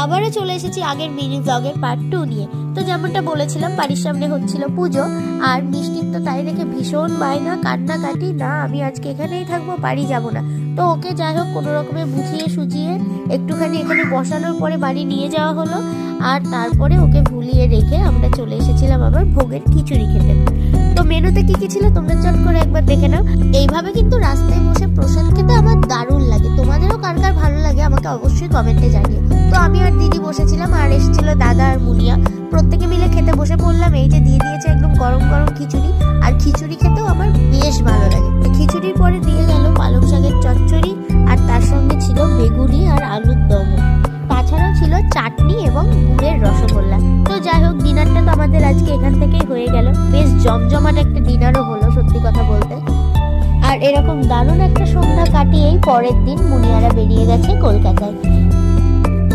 আবারও চলে এসেছি আগের মিনি ব্লগের পার্ট 2 নিয়ে। তো যেমনটা বলেছিলাম, বাড়ির সামনে হচ্ছিল পুজো, আর মিষ্টির তো তাই দেখে ভীষণ বায়না, কান্নাকাটি, না আমি আজকে এখানেই থাকবো, বাড়ি যাব না। তো ওকে যাই হোক কোনো রকমে বুঝিয়ে সুজিয়ে একটুখানি এখানে বসানোর পরে বাড়ি নিয়ে যাওয়া হলো। আর তারপরে ওকে ভুলিয়ে রেখে আমরা চলে এসেছিলাম আবার ভোগের খিচুড়ি খেতে। তো মেনুতে কি কি ছিল তোমরা চট করে একবার দেখে নাও। এইভাবে কিন্তু রাস্তায় বসে প্রসাদ খেতে আমার দারুণ লাগে। তোমাদেরও কার কার ভালো লাগে আমাকে অবশ্যই কমেন্টে জানিও। তো আমি আর দিদি বসেছিলাম, আর এসেছিল দাদা আর মুনিয়া। প্রত্যেকে মিলে খেতে বসে পড়লাম। এই যে দিয়ে দিয়েছে একদম গরম গরম খিচুড়ি, আর খিচুড়ি খেতেও আমার বেশ ভালো লাগে। খিচুড়ির পরে দিয়ে গেল পালং শাকের চচ্চড়ি, আর তার সঙ্গে ছিল বেগুনি আর আলুর দম। তাছাড়াও ছিল চাটনি এবং গুড়ের রসগোল্লা। তো যাই হোক, ডিনারটা তো আমাদের আজকে এখান থেকেই হয়ে গেল। বেশ জমজমাট একটা ডিনারও হলো সত্যি কথা বলতে। আর এরকম দারুণ একটা সন্ধ্যা কাটিয়েই পরের দিন মুনিয়ারা বেরিয়ে গেছে কলকাতায়।